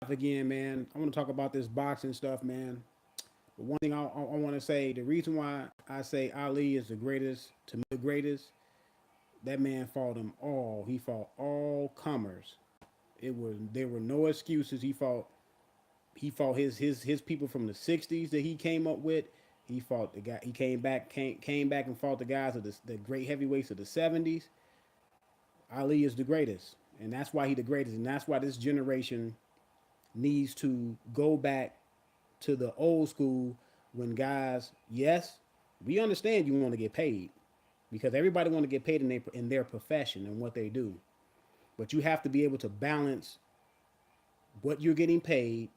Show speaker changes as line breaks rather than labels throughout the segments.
Again, man. I want to talk about this boxing stuff, man. But one thing I want to say, the reason why I say Ali is the greatest, to me, the greatest, that man fought them all. He fought all comers. There were no excuses. He fought his people from the '60s that he came up with. He fought the guy. He came back and fought the guys of the great heavyweights of the '70s. Ali is the greatest, and that's why he the greatest, and that's why this generation needs to go back to the old school when guys, yes, we understand you want to get paid because everybody want to get paid in their profession and what they do, but you have to be able to balance what you're getting paid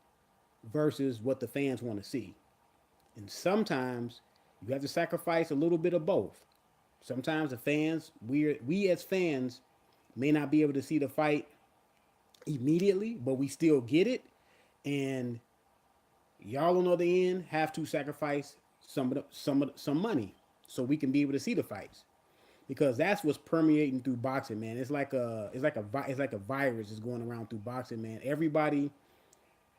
versus what the fans want to see. And sometimes you have to sacrifice a little bit of both. Sometimes the fans, we as fans may not be able to see the fight immediately, but we still get it. And y'all on the other end have to sacrifice some money so we can be able to see the fights because that's what's permeating through boxing, man. It's like a virus is going around through boxing, man. Everybody,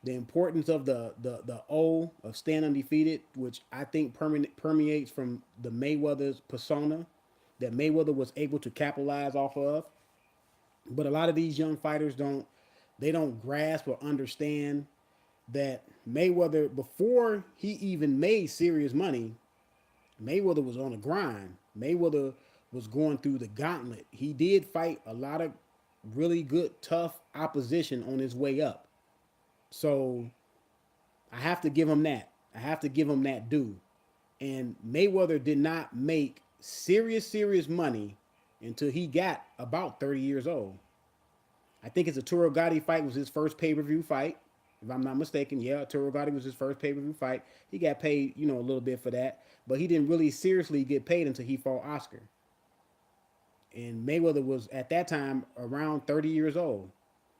the importance of the O of staying undefeated, which I think permeates from the Mayweather's persona that Mayweather was able to capitalize off of. But a lot of these young fighters don't grasp or understand that Mayweather, before he even made serious money, Mayweather was on a grind. Mayweather was going through the gauntlet. He did fight a lot of really good, tough opposition on his way up. So I have to give him that. I have to give him that due. And Mayweather did not make serious money until he got about 30 years old. I think it's a Toro Gotti fight was his first pay-per-view fight. If I'm not mistaken, yeah, Toro Gotti was his first pay-per-view fight. He got paid, a little bit for that, but he didn't really seriously get paid until he fought Oscar. And Mayweather was at that time around 30 years old.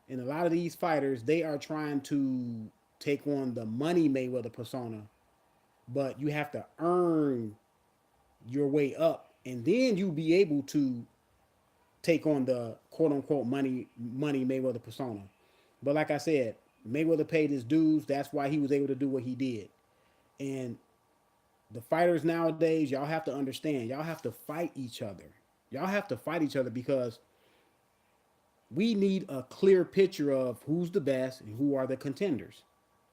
And a lot of these fighters, they are trying to take on the money Mayweather persona, but you have to earn your way up, and then you be able to take on the quote unquote money Mayweather persona. But like I said, Mayweather paid his dues. That's why he was able to do what he did. And the fighters nowadays, y'all have to understand, y'all have to fight each other. Y'all have to fight each other because we need a clear picture of who's the best and who are the contenders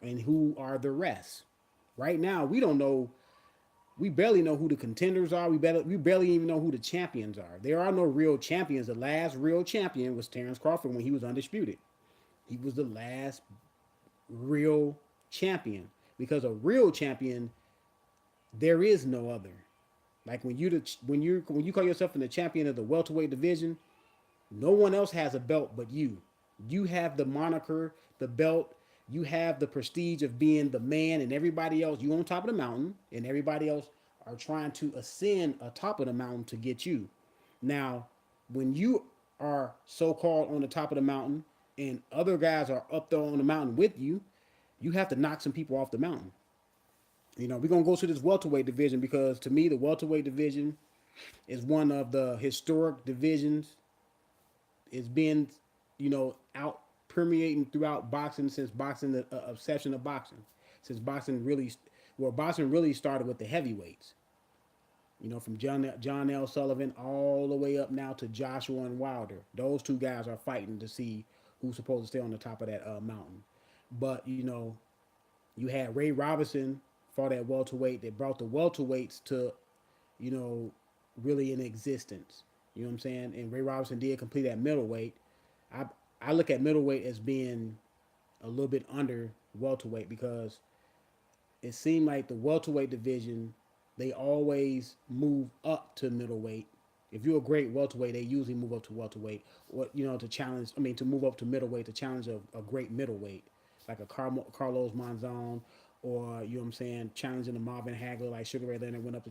and who are the rest. Right now, we don't know. We barely know who the contenders are. We barely even know who the champions are. There are no real champions. The last real champion was Terence Crawford when he was undisputed. He was the last real champion because a real champion there is no other. Like when you call yourself in the champion of the welterweight division, no one else has a belt but you. You have the moniker, the belt. You have the prestige of being the man, and everybody else, you on top of the mountain, and everybody else are trying to ascend atop of the mountain to get you. Now, when you are so called on the top of the mountain, and other guys are up there on the mountain with you, you have to knock some people off the mountain. We're gonna go to this welterweight division because to me, the welterweight division is one of the historic divisions. It's been, out permeating throughout boxing since boxing, the obsession of boxing, since boxing really started with the heavyweights. From John L. Sullivan all the way up now to Joshua and Wilder. Those two guys are fighting to see who's supposed to stay on the top of that mountain. But you had Ray Robinson fought at welterweight. That brought the welterweights to, you know, really in existence. You know what I'm saying? And Ray Robinson did complete at middleweight. I I look at middleweight as being a little bit under welterweight because it seemed like the welterweight division they always move up to middleweight. If you're a great welterweight, they usually move up to welterweight, or to challenge. I mean, to move up to middleweight to challenge a great middleweight, like a Carlos Monzon, or you know what I'm saying, challenging a Marvin Hagler, like Sugar Ray Leonard went up to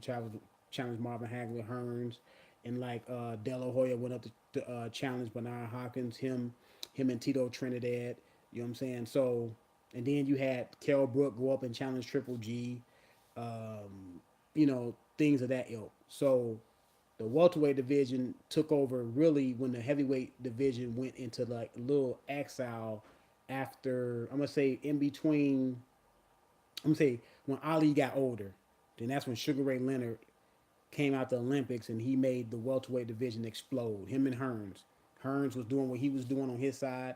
challenge Marvin Hagler, Hearns, and like De La Hoya went up to challenge Bernard Hopkins, him and Tito Trinidad. You know what I'm saying? So, and then you had Kell Brook go up and challenge Triple G. Things of that ilk. So the welterweight division took over really when the heavyweight division went into like a little exile after, I'm gonna say in between, I'm gonna say when Ali got older, then that's when Sugar Ray Leonard came out the Olympics and he made the welterweight division explode. Him and Hearns. Hearns was doing what he was doing on his side,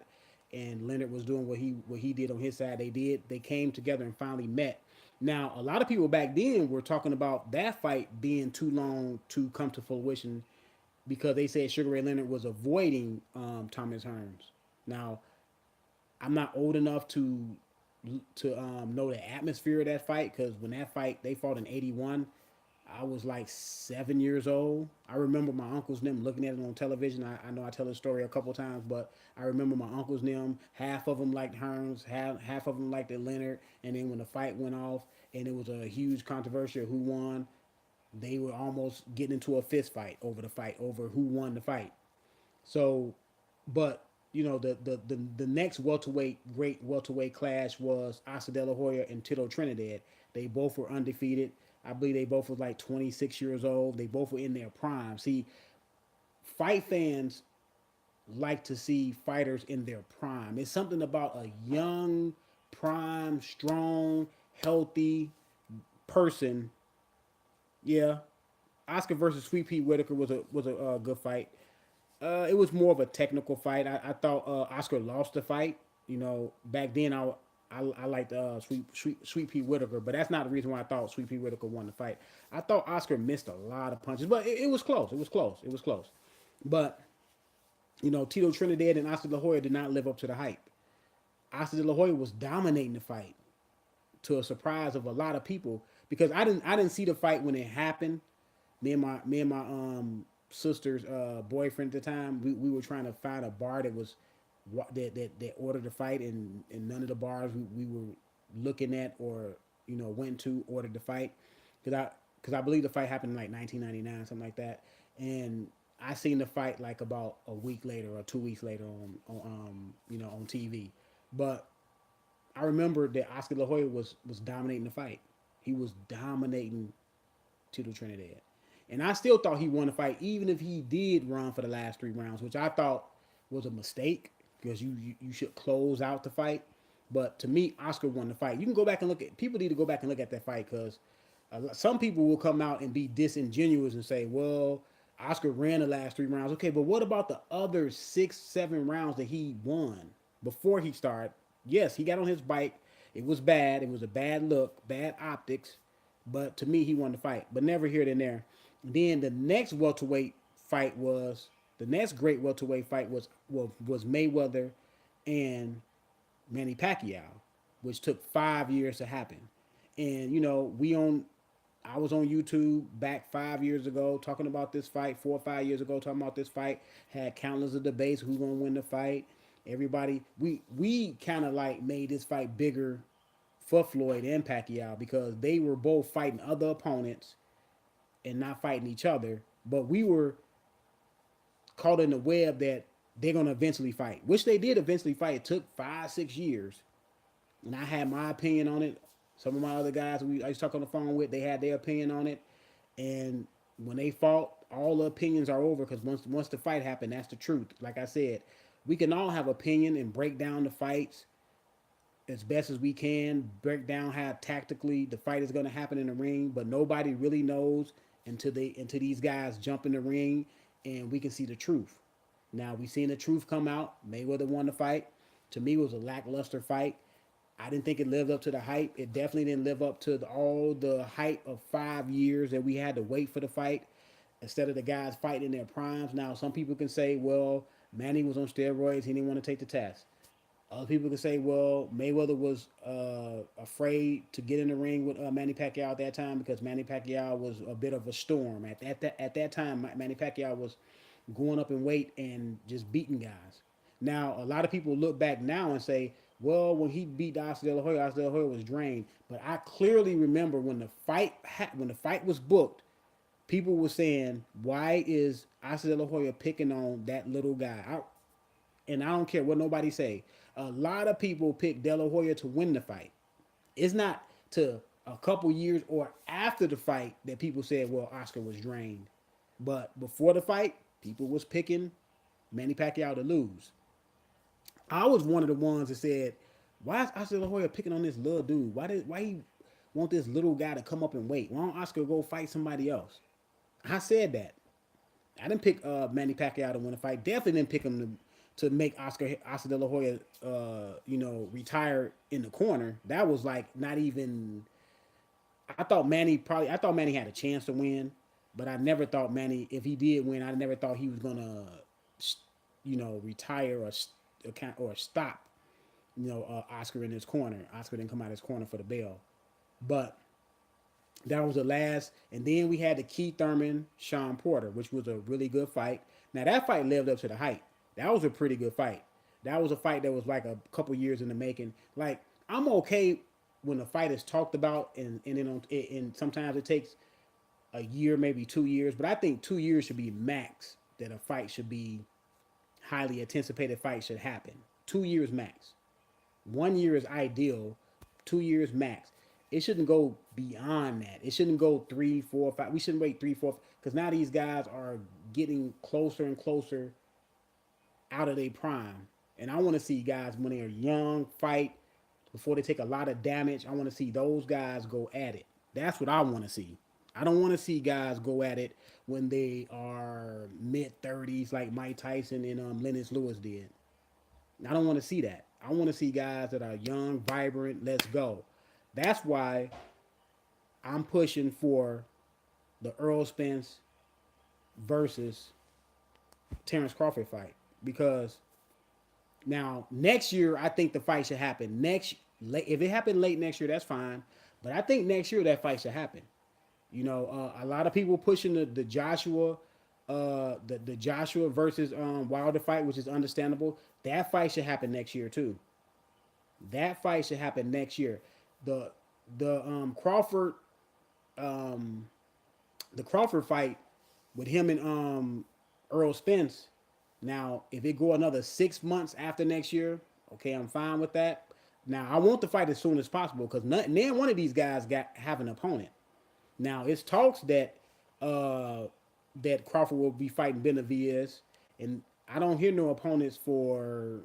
and Leonard was doing what he did on his side. They came together and finally met. Now a lot of people back then were talking about that fight being too long to come to fruition because they said Sugar Ray Leonard was avoiding Thomas Hearns. Now I'm not old enough to know the atmosphere of that fight because when that fight they fought in '81, I was like 7 years old. I remember my uncles and them looking at it on television. I know I tell this story a couple times, but I remember my uncles and them. Half of them liked Hearns, half of them liked the Leonard. And then when the fight went off and it was a huge controversy of who won, they were almost getting into a fist fight over who won the fight. So, but the next great welterweight clash was Oscar De La Hoya and Tito Trinidad. They both were undefeated. I believe they both was like 26 years old. They both were in their prime. See, fight fans like to see fighters in their prime. It's something about a young, prime, strong, healthy person. Yeah, Oscar versus Sweet Pea Whitaker was a good fight. It was more of a technical fight. I thought Oscar lost the fight. Back then I liked Sweet Pea Whitaker, but that's not the reason why I thought Sweet Pea Whitaker won the fight. I thought Oscar missed a lot of punches, but it was close. It was close. It was close. But Tito Trinidad and Oscar De La Hoya did not live up to the hype. Oscar De La Hoya was dominating the fight to a surprise of a lot of people because I didn't see the fight when it happened. Me and my sister's boyfriend at the time, we were trying to find a bar that was that ordered the fight, and none of the bars we were looking at or went to ordered the fight because I believe the fight happened in like 1999, something like that. And I seen the fight like about a week later or 2 weeks later on TV. But I remember that Oscar De La Hoya was dominating the fight. He was dominating Tito Trinidad. And I still thought he won the fight, even if he did run for the last 3 rounds, which I thought was a mistake because you should close out the fight. But to me, Oscar won the fight. You can go back and look at people need to go back and look at that fight because some people will come out and be disingenuous and say, "Well, Oscar ran the last 3 rounds." Okay, but what about the other 6, 7 rounds that he won before he started? Yes, he got on his bike. It was bad. It was a bad look, bad optics. But to me, he won the fight. But never here than there. Then fight was the next great welterweight fight was Mayweather and Manny Pacquiao, which took 5 years to happen. And I was on YouTube back 5 years ago talking about this fight, 4 or 5 years ago talking about this fight. Had countless of debates who's gonna win the fight. Everybody, we kind of like made this fight bigger for Floyd and Pacquiao because they were both fighting other opponents and not fighting each other. But we were caught in the web that they're gonna eventually fight, which they did eventually fight. It took 5, 6 years, and I had my opinion on it. Some of my other guys I used to talk on the phone with, they had their opinion on it, and when they fought, all the opinions are over because once the fight happened, that's the truth. Like I said, we can all have opinion and break down the fights as best as we can, break down how tactically the fight is going to happen in the ring, but nobody really knows until these guys jump in the ring and we can see the truth. Now we seen the truth come out. Mayweather won the fight. To me, it was a lackluster fight. I didn't think it lived up to the hype. It definitely didn't live up to all the hype of 5 years that we had to wait for the fight instead of the guys fighting in their primes. Now, some people can say, well, Manny was on steroids. He didn't want to take the test. Other people can say, well, Mayweather was afraid to get in the ring with Manny Pacquiao at that time because Manny Pacquiao was a bit of a storm. At that time, Manny Pacquiao was going up in weight and just beating guys. Now, a lot of people look back now and say, well, when he beat Oscar De La Hoya was drained. But I clearly remember when the fight was booked, people were saying, why is Oscar De La Hoya picking on that little guy? And I don't care what nobody say. A lot of people picked De La Hoya to win the fight. It's not to a couple years or after the fight that people said, well, Oscar was drained. But before the fight, people was picking Manny Pacquiao to lose. I was one of the ones that said, "Why is Oscar De La Hoya picking on this little dude? Why he want this little guy to come up and wait? Why don't Oscar go fight somebody else?" I said that. I didn't pick Manny Pacquiao to win a fight. Definitely didn't pick him to make Oscar De La Hoya, retire in the corner. That was like not even. I thought Manny had a chance to win, but I never thought Manny, if he did win, I never thought he was gonna, retire or stop, Oscar in his corner. Oscar didn't come out of his corner for the bell, but that was the last. And then we had the Keith Thurman Shawn Porter, which was a really good fight. Now that fight lived up to the hype. That was a pretty good fight. That was a fight that was like a couple years in the making. Like I'm okay when a fight is talked about, and sometimes it takes a year, maybe 2 years, but I think 2 years should be max that a fight should be highly anticipated fight should happen. 2 years max. 1 year is ideal. 2 years max. It shouldn't go beyond that. It shouldn't go 3, 4, 5. We shouldn't wait 3, 4, because now these guys are getting closer and closer out of their prime. And I want to see guys when they're young fight before they take a lot of damage. I want to see those guys go at it. That's what I want to see. I don't want to see guys go at it when they are mid 30s like Mike Tyson and Lennox Lewis did. I don't want to see that. I want to see guys that are young, vibrant. Let's go. That's why I'm pushing for the Errol Spence versus Terence Crawford fight, because now next year I think the fight should happen if it happened late next year, that's fine, but I think next year that fight should happen. A lot of people pushing the Joshua, the Joshua versus Wilder fight, which is understandable. That fight should happen next year too. That fight should happen next year. The Crawford, the Crawford fight with him and Errol Spence. Now, if it go another 6 months after next year, okay, I'm fine with that. Now, I want the fight as soon as possible, because neither one of these guys have an opponent. Now, it's talks that Crawford will be fighting Benavidez, and I don't hear no opponents for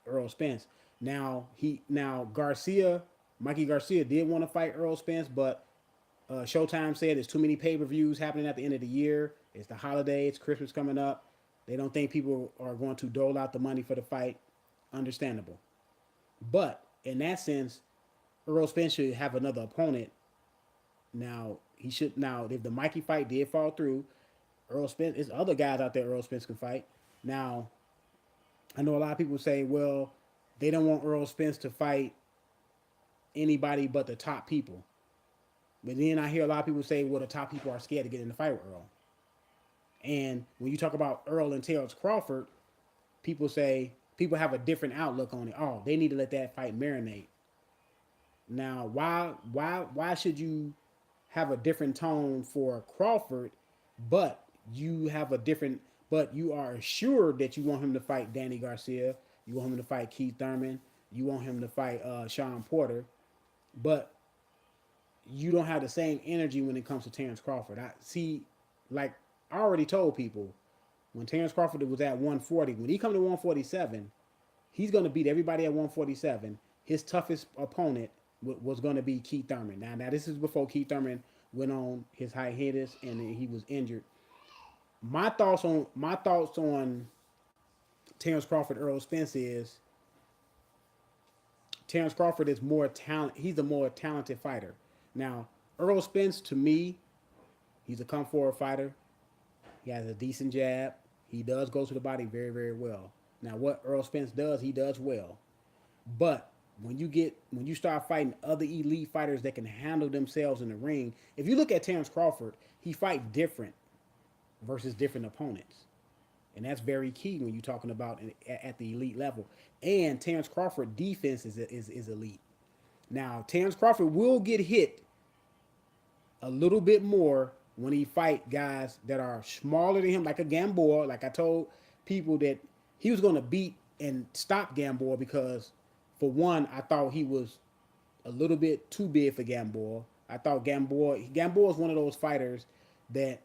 Errol Spence. Now Garcia, Mikey Garcia did want to fight Errol Spence, but Showtime said there's too many pay-per-views happening at the end of the year. It's the holidays, Christmas coming up. They don't think people are going to dole out the money for the fight. Understandable. But in that sense, Errol Spence should have another opponent. Now if the Mikey fight did fall through, Errol Spence, there's other guys out there Errol Spence can fight. Now, I know a lot of people say, well, they don't want Errol Spence to fight anybody but the top people. But then I hear a lot of people say, well, the top people are scared to get in the fight with Earl. And when you talk about Earl and Terence Crawford, people have a different outlook on it. Oh, they need to let that fight marinate. Now, why should you have a different tone for Crawford, but you are assured that you want him to fight Danny Garcia, you want him to fight Keith Thurman, you want him to fight Shawn Porter, but you don't have the same energy when it comes to Terence Crawford. I already told people, when Terence Crawford was at 140, when he come to 147, he's going to beat everybody at 147. His toughest opponent was going to be Keith Thurman. Now this is before Keith Thurman went on his hiatus and he was injured. My thoughts on Terence Crawford, Errol Spence is Terence Crawford is more talent. He's a more talented fighter. Now, Errol Spence, to me, he's a come forward fighter. He has a decent jab. He does go to the body very, very well. Now, what Errol Spence does, he does well. But when you start fighting other elite fighters that can handle themselves in the ring, if you look at Terence Crawford, he fights different versus different opponents. And that's very key when you're talking about at the elite level. And Terence Crawford defense is elite. Now, Terence Crawford will get hit a little bit more when he fight guys that are smaller than him, like a Gamboa. Like I told people that he was going to beat and stop Gamboa because, for one, I thought he was a little bit too big for Gamboa. I thought Gamboa is one of those fighters that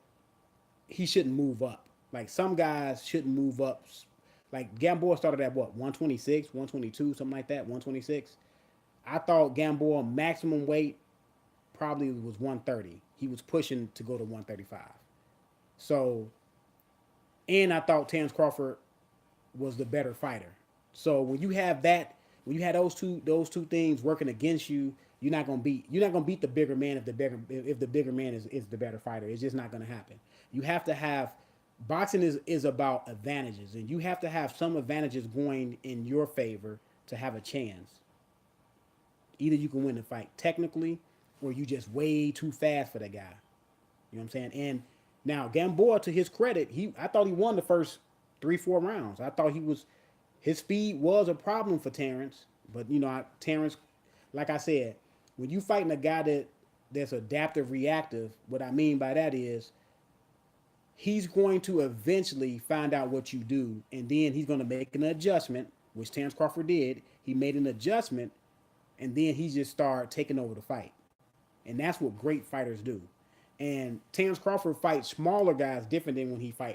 he shouldn't move up. Like some guys shouldn't move up Like Gamboa started at what, 126, 122, something like that, 126. I thought Gamboa maximum weight probably was 130. He was pushing to go to 135. So, and I thought Terence Crawford was the better fighter. So when you have that, when you have those two things working against you, you're not gonna beat the bigger man if the bigger man is the better fighter. It's just not gonna happen. You have to have boxing is about advantages, and you have to have some advantages going in your favor to have a chance. Either you can win the fight technically, or you just way too fast for that guy. You know what I'm saying? And now Gamboa, to his credit, I thought he won the first 3-4 rounds. I thought his speed was a problem for Terence, but Terence, like I said, when you fighting a guy that's adaptive reactive, what I mean by that is he's going to eventually find out what you do, and then he's going to make an adjustment, which Terence Crawford did. He made an adjustment, and then he just started taking over the fight, and that's what great fighters do. And Terence Crawford fights smaller guys different than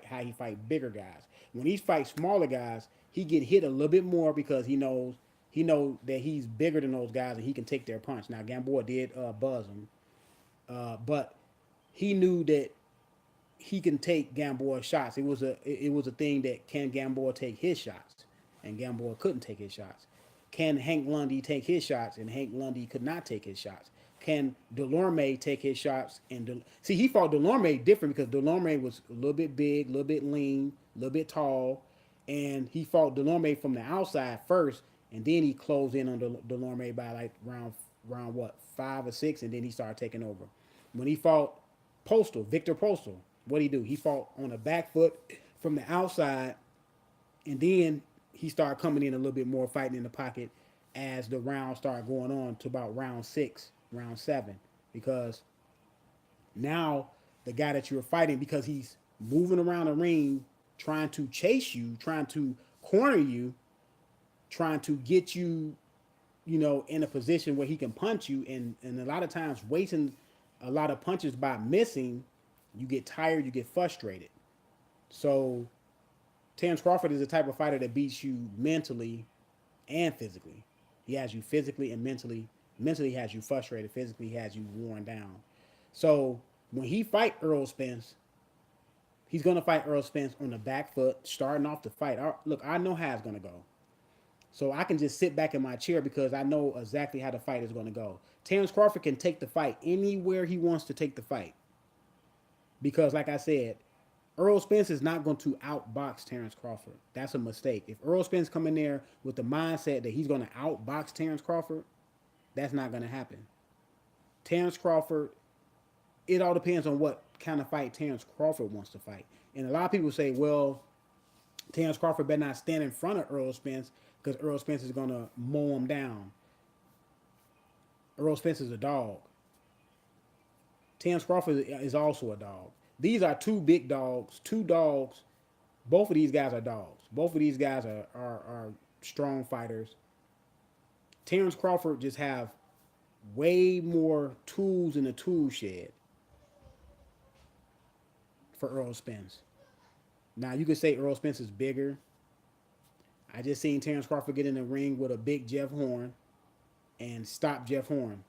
how he fight bigger guys. When he fights smaller guys, he get hit a little bit more because he knows that he's bigger than those guys and he can take their punch. Now Gamboa did buzz him, but he knew that he can take Gamboa shots. It was a thing that can Gamboa take his shots, and Gamboa couldn't take his shots. Can Hank Lundy take his shots, and Hank Lundy could not take his shots? Can Delorme take his shots? See, he fought Delorme different because Delorme was a little bit big, a little bit lean, a little bit tall, and he fought Delorme from the outside first, and then he closed in on Delorme by like round what, 5 or 6, and then he started taking over. When he fought Victor Postal, what did he do? He fought on the back foot from the outside, and then he started coming in a little bit more, fighting in the pocket as the round started going on to about round 6, round 7, because now the guy that you're fighting, because he's moving around the ring, trying to chase you, trying to corner you, trying to get you, in a position where he can punch you, and a lot of times wasting a lot of punches by missing, you get tired, you get frustrated. So Terence Crawford is the type of fighter that beats you mentally and physically. He has you physically and mentally. Mentally has you frustrated. Physically has you worn down. So when he fight Errol Spence, he's gonna fight Errol Spence on the back foot, starting off the fight. Look, I know how it's gonna go. So I can just sit back in my chair because I know exactly how the fight is gonna go. Terence Crawford can take the fight anywhere he wants to take the fight. Because like I said, Errol Spence is not going to outbox Terence Crawford. That's a mistake. If Errol Spence come in there with the mindset that he's going to outbox Terence Crawford, that's not going to happen. Terence Crawford, it all depends on what kind of fight Terence Crawford wants to fight. And a lot of people say, well, Terence Crawford better not stand in front of Errol Spence because Errol Spence is going to mow him down. Errol Spence is a dog. Terence Crawford is also a dog. These are two big dogs, two dogs. Both of these guys are dogs. Both of these guys are strong fighters. Terence Crawford just have way more tools in the tool shed for Errol Spence. Now, you could say Errol Spence is bigger. I just seen Terence Crawford get in the ring with a big Jeff Horn and stop Jeff Horn.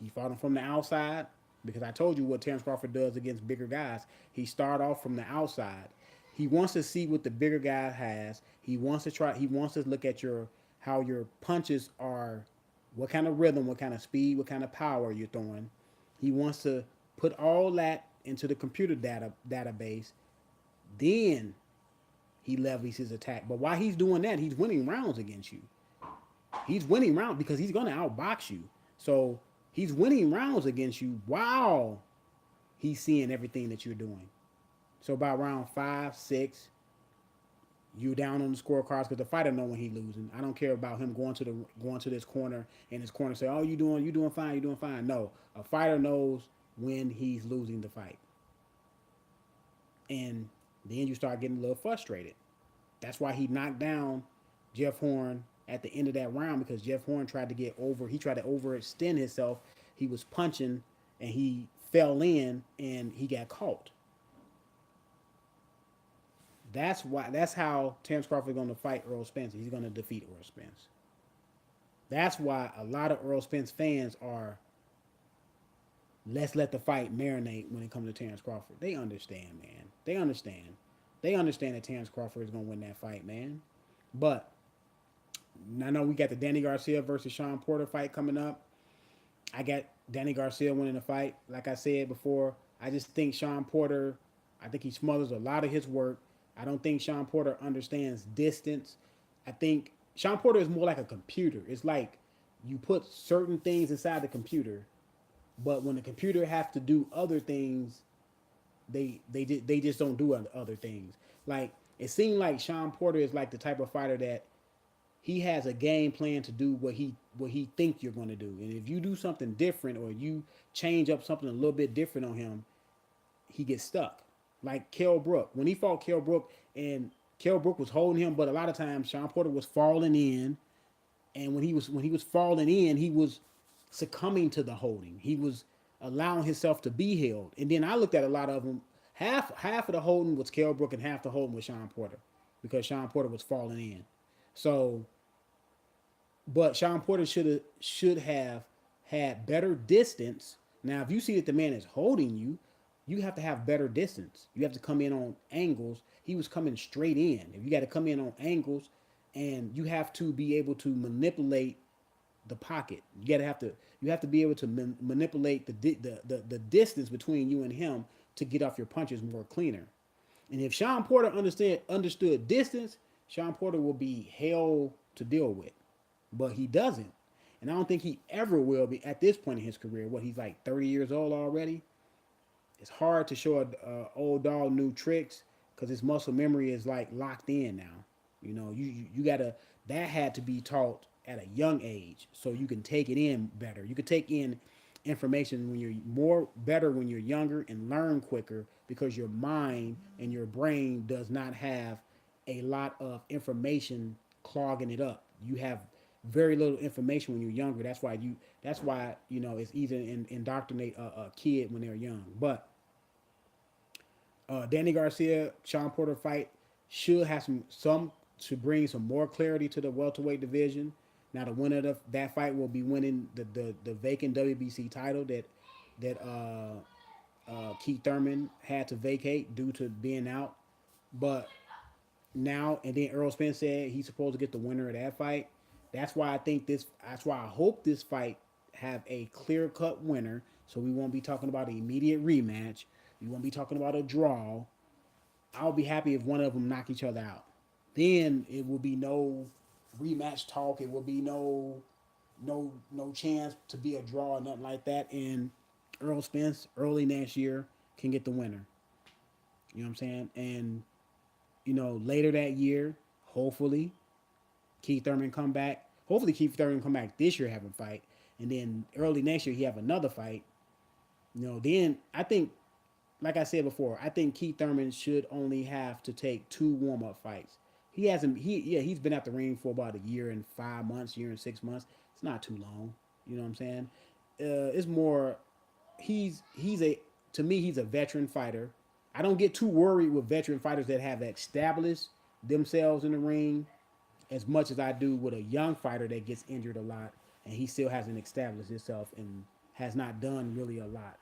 He fought him from the outside. Because I told you what Terence Crawford does against bigger guys. He start off from the outside. He wants to see what the bigger guy has. He wants to look at how your punches are, what kind of rhythm, what kind of speed, what kind of power you're throwing. He wants to put all that into the computer database. Then he levies his attack. But while he's doing that, he's winning rounds against you. He's winning rounds because he's going to outbox you. So he's winning rounds against you while he's seeing everything that you're doing. So by round 5, 6, you down on the scorecards because the fighter know when he's losing. I don't care about him going to this corner and his corner say, "Oh, you doing fine." No, a fighter knows when he's losing the fight, and then you start getting a little frustrated. That's why he knocked down Jeff Horn at the end of that round because Jeff Horn tried to overextend himself. He was punching and he fell in and he got caught. That's why. That's how Terence Crawford is going to fight Errol Spence. He's going to defeat Errol Spence. That's why a lot of Errol Spence fans are, let's let the fight marinate when it comes to Terence Crawford. They understand, man. They understand. They understand that Terence Crawford is going to win that fight, man. But I know we got the Danny Garcia versus Shawn Porter fight coming up. I got Danny Garcia winning the fight. Like I said before, I just think Shawn Porter, I think he smothers a lot of his work. I don't think Shawn Porter understands distance. I think Shawn Porter is more like a computer. It's like you put certain things inside the computer, but when the computer has to do other things, they just don't do other things. Like it seemed like Shawn Porter is like the type of fighter that he has a game plan to do what he think you're going to do. And if you do something different or you change up something a little bit different on him, he gets stuck. Like Kell Brook. When he fought Kell Brook and Kell Brook was holding him, but a lot of times Shawn Porter was falling in, and when he was falling in, he was succumbing to the holding. He was allowing himself to be held. And then I looked at a lot of them. Half of the holding was Kell Brook and half the holding was Shawn Porter, because Shawn Porter was falling in. So, but Shawn Porter should have had better distance. Now, if you see that the man is holding you, you have to have better distance. You have to come in on angles. He was coming straight in. If you got to come in on angles, and you have to be able to manipulate the pocket. You have to be able to manipulate the distance between you and him to get off your punches more cleaner. And if Shawn Porter understood distance, Shawn Porter will be hell to deal with. But he doesn't. And I don't think he ever will be at this point in his career. What, he's like 30 years old already? It's hard to show a old dog new tricks because his muscle memory is like locked in now. You gotta, that had to be taught at a young age so you can take it in better. You can take in information when you're more better when you're younger and learn quicker because your mind and your brain does not have a lot of information clogging it up. You have very little information when you're younger. That's why it's easy to indoctrinate a kid when they're young. But Danny Garcia, Shawn Porter fight should have some to bring some more clarity to the welterweight division. Now, the winner of that fight will be winning the vacant WBC title that Keith Thurman had to vacate due to being out. But now, and then Errol Spence said he's supposed to get the winner of that fight. That's why I think this. That's why I hope this fight have a clear cut winner. So we won't be talking about an immediate rematch. We won't be talking about a draw. I'll be happy if one of them knock each other out. Then it will be no rematch talk. It will be no chance to be a draw or nothing like that. And Errol Spence early next year can get the winner. You know what I'm saying? And later that year, hopefully Keith Thurman come back. Hopefully Keith Thurman come back this year, have a fight, and then early next year he have another fight. Then I think, like I said before, I think Keith Thurman should only have to take 2 warm up fights. He hasn't. He's been at the ring for about a year and 5 months, year and 6 months. It's not too long. You know what I'm saying? It's more. He's a to me he's a veteran fighter. I don't get too worried with veteran fighters that have established themselves in the ring as much as I do with a young fighter that gets injured a lot and he still hasn't established himself and has not done really a lot.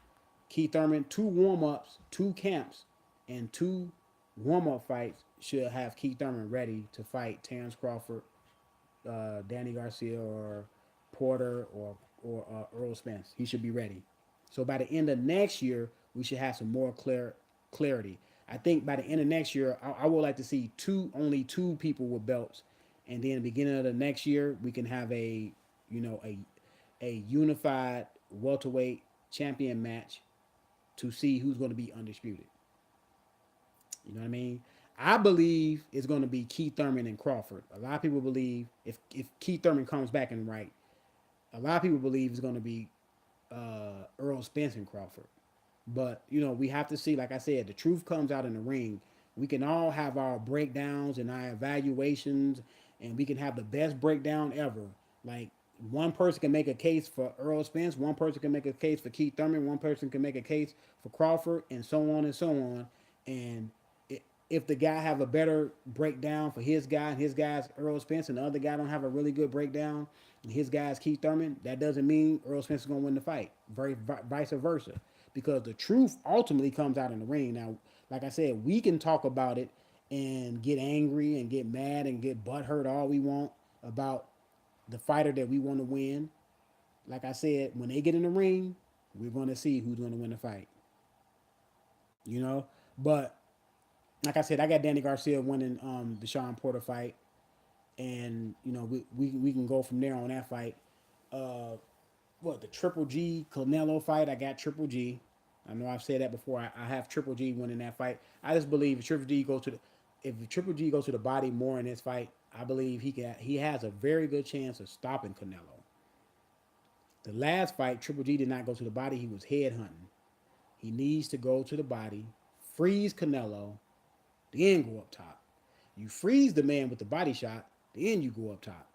Keith Thurman, 2 warm-ups, 2 camps, and 2 warm-up fights should have Keith Thurman ready to fight Terence Crawford, Danny Garcia, or Porter, or Errol Spence. He should be ready. So by the end of next year, we should have some more clarity. I think by the end of next year, I would like to see only two people with belts, and then the beginning of the next year, we can have a unified welterweight champion match to see who's going to be undisputed. You know what I mean? I believe it's going to be Keith Thurman and Crawford. A lot of people believe if Keith Thurman comes back and right, a lot of people believe it's going to be Errol Spence and Crawford. But we have to see. Like I said, the truth comes out in the ring. We can all have our breakdowns and our evaluations, and we can have the best breakdown ever. Like, one person can make a case for Errol Spence, one person can make a case for Keith Thurman, one person can make a case for Crawford, and so on and so on. And if the guy have a better breakdown for his guy and his guy's Errol Spence and the other guy don't have a really good breakdown and his guy's Keith Thurman, that doesn't mean Errol Spence is going to win the fight. Vice versa. Because the truth ultimately comes out in the ring. Now, like I said, we can talk about it and get angry and get mad and get butthurt all we want about the fighter that we want to win. Like I said, when they get in the ring, we're going to see who's going to win the fight. You know? But like I said, I got Danny Garcia winning the Shawn Porter fight, and we can go from there on that fight. Uh, what the Triple G Canelo fight? I got Triple G. I know I've said that before. I have Triple G winning that fight. I just believe if Triple G goes to the body more in this fight, I believe he has a very good chance of stopping Canelo. The last fight, Triple G did not go to the body. He was head hunting. He needs to go to the body, freeze Canelo, then go up top. You freeze the man with the body shot, then you go up top.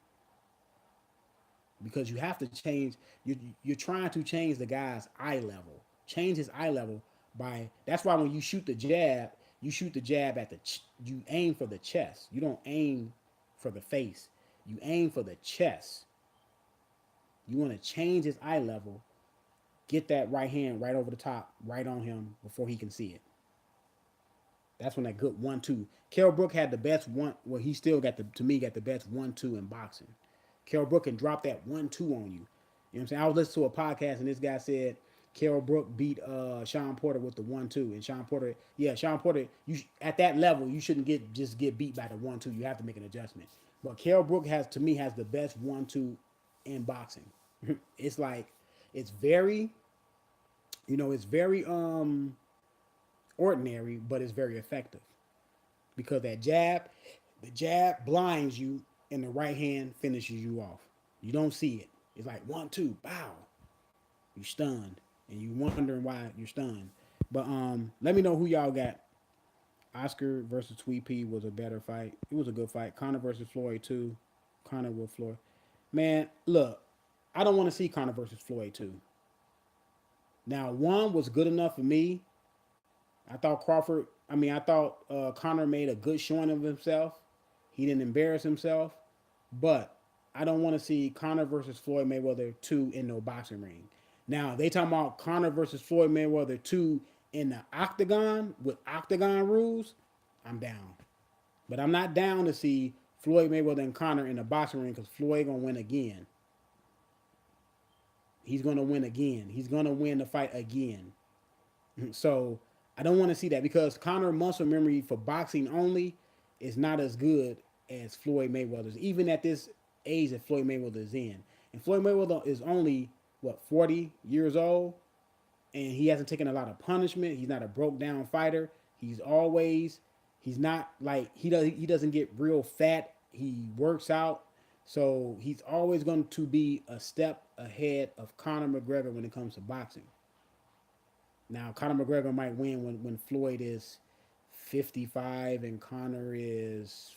Because you have to change. You're trying to change the guy's eye level. Change his eye level by. That's why when you shoot the jab, you shoot the jab at you aim for the chest. You don't aim for the face. You aim for the chest. You want to change his eye level. Get that right hand right over the top, right on him before he can see it. That's when that good 1-2. Kell Brook had the best one. Well, he still got got the best 1-2 in boxing. Kell Brook can drop that 1-2 on you. You know what I'm saying? I was listening to a podcast and this guy said Kell Brook beat Shawn Porter with the 1-2, and Shawn Porter, you at that level you shouldn't get beat by the 1-2. You have to make an adjustment. But Kell Brook has the best 1-2 in boxing. It's like it's very, it's very ordinary, but it's very effective because the jab blinds you, and the right hand finishes you off. You don't see it. It's like 1-2, bow. You stunned, and you wondering why you're stunned. But let me know who y'all got. Oscar versus Tweet P was a better fight. It was a good fight. Conor versus Floyd too. Conor with Floyd. Man, look, I don't want to see Conor versus Floyd too. Now, one was good enough for me. I thought Conor made a good showing of himself. He didn't embarrass himself. But I don't want to see Conor versus Floyd Mayweather 2 in no boxing ring. Now, they talking about Conor versus Floyd Mayweather 2 in the octagon with octagon rules. I'm down. But I'm not down to see Floyd Mayweather and Conor in the boxing ring because Floyd going to win again. He's going to win again. He's going to win the fight again. So I don't want to see that because Conor muscle memory for boxing only is not as good as Floyd Mayweather's, even at this age that Floyd Mayweather is in. And Floyd Mayweather is only, 40 years old? And he hasn't taken a lot of punishment. He's not a broke down fighter. He's not like, he doesn't get real fat. He works out. So he's always going to be a step ahead of Conor McGregor when it comes to boxing. Now, Conor McGregor might win when Floyd is 55 and Conor is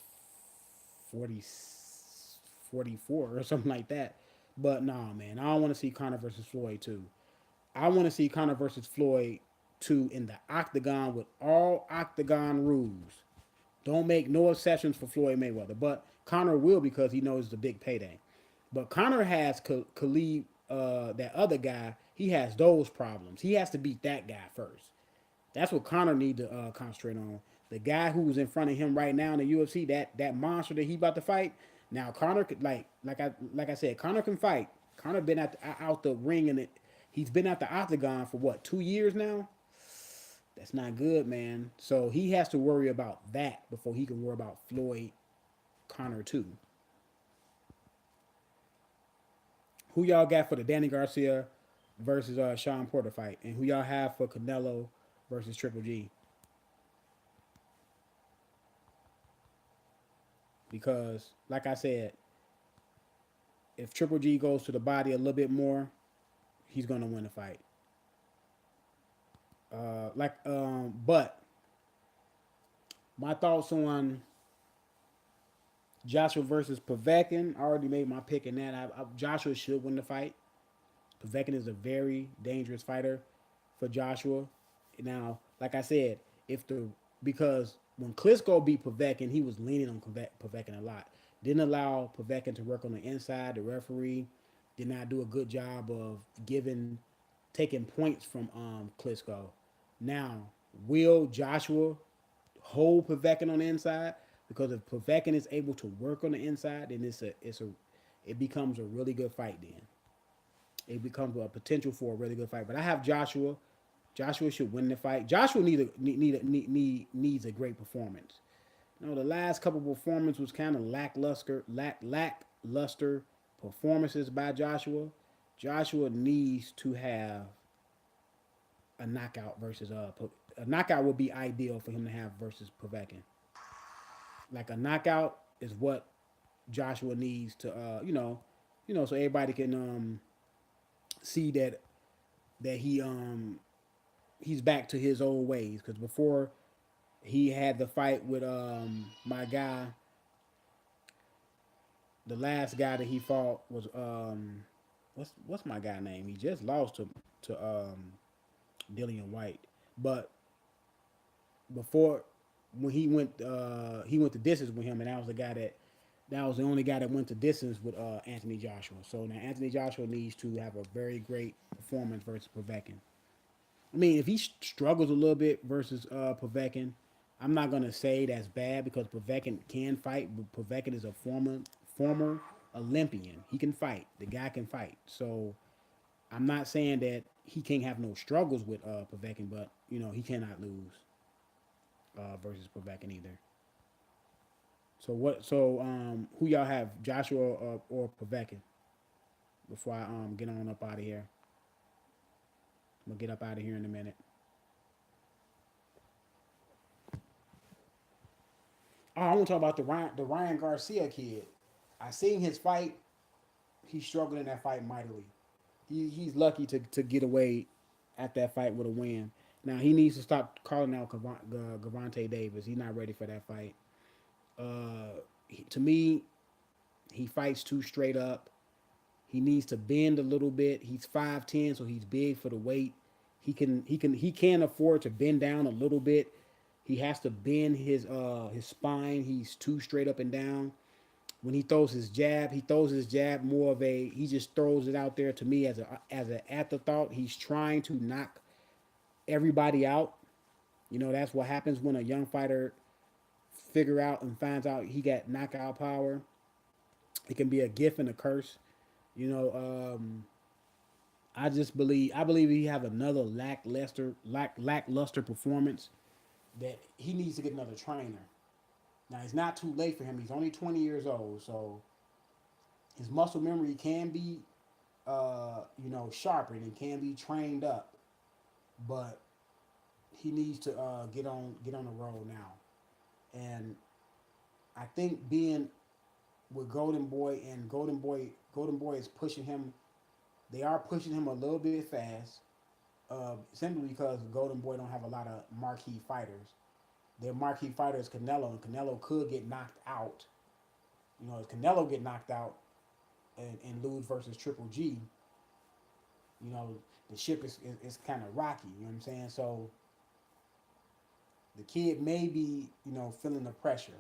40, 44 or something like that. But nah, man, I don't want to see Conor versus Floyd too. I want to see Conor versus Floyd 2 in the octagon with all octagon rules. Don't make no exceptions for Floyd Mayweather. But Conor will because he knows it's a big payday. But Conor has Khalid, that other guy, he has those problems. He has to beat that guy first. That's what Conor need to concentrate on. The guy who's in front of him right now in the UFC, that monster that he about to fight. Now Conor could like I said, Conor can fight. Conor been out the ring and he's been at the octagon for 2 years now. That's not good, man. So he has to worry about that before he can worry about Floyd Conor too. Who y'all got for the Danny Garcia versus Shawn Porter fight, and who y'all have for Canelo versus Triple G? Because, like I said, if Triple G goes to the body a little bit more, he's gonna win the fight. But my thoughts on Joshua versus Povetkin, I already made my pick in that. Joshua should win the fight. Povetkin is a very dangerous fighter for Joshua. Now, like I said, because when Klitschko beat Povetkin, he was leaning on Povetkin a lot. Didn't allow Povetkin to work on the inside. The referee did not do a good job of taking points from Klitschko. Now, will Joshua hold Povetkin on the inside? Because if Povetkin is able to work on the inside, then it becomes a really good fight. Then it becomes a potential for a really good fight. But I have Joshua. Joshua should win the fight. Joshua needs a great performance. You know, the last couple of performances was kind of lackluster performances by Joshua. Joshua needs to have a knockout versus a knockout would be ideal for him to have versus Povetkin. Like a knockout is what Joshua needs to so everybody can see that he's back to his old ways, because before he had the fight with my guy, the last guy that he fought was what's my guy name? He just lost to Dillian White, but before when he went to distance with him, and that was the only guy that went to distance with Anthony Joshua. So now Anthony Joshua needs to have a very great performance versus Povetkin. I mean, if he struggles a little bit versus Povetkin, I'm not gonna say that's bad, because Povetkin can fight. But Povetkin is a former Olympian. He can fight. The guy can fight. So I'm not saying that he can't have no struggles with Povetkin, but he cannot lose versus Povetkin either. So what? So who y'all have, Joshua or Povetkin? Before I get on up out of here, I'm gonna get up out of here in a minute. Oh, I want to talk about the Ryan Garcia kid. I seen his fight. He struggled in that fight mightily. He's lucky to get away at that fight with a win. Now he needs to stop calling out Gervonta Davis. He's not ready for that fight. To me, he fights too straight up. He needs to bend a little bit. He's 5'10", so he's big for the weight. He can afford to bend down a little bit. He has to bend his spine. He's too straight up and down. When he throws his jab more of a, he just throws it out there to me as an afterthought. He's trying to knock everybody out. That's what happens when a young fighter figure out and finds out he got knockout power. It can be a gift and a curse. You know, I believe he have another lackluster performance, that he needs to get another trainer. Now it's not too late for him. He's only 20 years old, so his muscle memory can be sharpened and can be trained up, but he needs to get on the road now. And I think being with Golden Boy, and Golden Boy is pushing him. They are pushing him a little bit fast, simply because Golden Boy don't have a lot of marquee fighters. Their marquee fighter is Canelo, and Canelo could get knocked out. If Canelo get knocked out and lose versus Triple G, the ship is kind of rocky. You know what I'm saying? So the kid may be, feeling the pressure.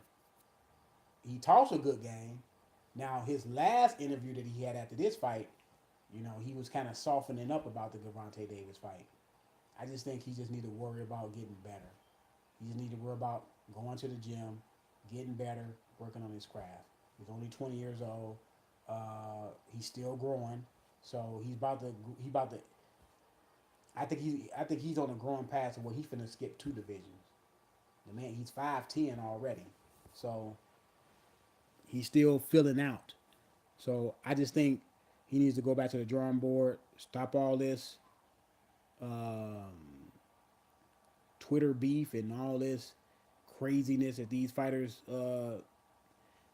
He talks a good game. Now, his last interview that he had after this fight, he was kind of softening up about the Gervonta Davis fight. I just think he just need to worry about getting better. He just need to worry about going to the gym, getting better, working on his craft. He's only 20 years old. He's still growing, so he's about to. I think he's on a growing path to where he's finna skip 2 divisions. The man, he's 5'10" already, so he's still filling out. So I just think he needs to go back to the drawing board, stop all this um, Twitter beef and all this craziness that these fighters.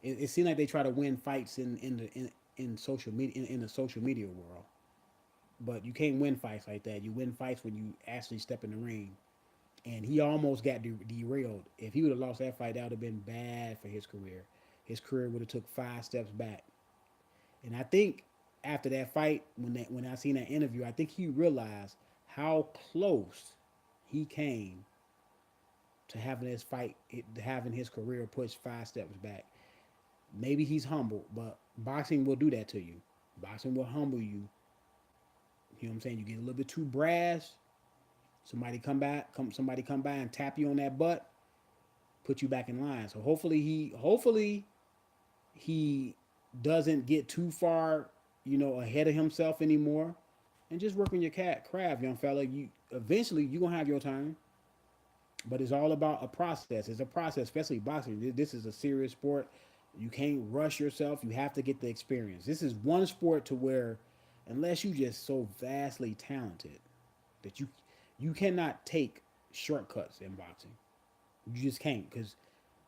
It seems like they try to win fights in social media, in the social media world, but you can't win fights like that. You win fights when you actually step in the ring. And he almost got derailed. If he would have lost that fight, that would have been bad for his career. His career would have took 5 steps back. And I think after that fight, when I seen that interview, I think he realized how close he came to having his fight, having his career pushed 5 steps back. Maybe he's humble, but boxing will do that to you. Boxing will humble you. You know what I'm saying? You get a little bit too brash. Somebody come by and tap you on that butt, put you back in line. So hopefully he doesn't get too far, ahead of himself anymore, and just work on your craft, young fella. You eventually you gonna have your time, but it's all about a process. It's a process, especially boxing. This is a serious sport. You can't rush yourself. You have to get the experience. This is one sport to where, unless you just so vastly talented, that you cannot take shortcuts in boxing. You just can't, because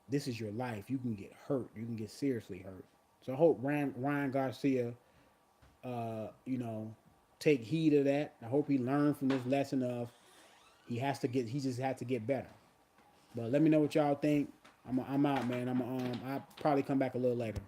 this is your life. You can get hurt. You can get seriously hurt. So I hope Ryan Garcia, uh, you know, take heed of that. I hope he learned from this lesson of he just had to get better. But let me know what y'all think. I'm out, man. I'll probably come back a little later.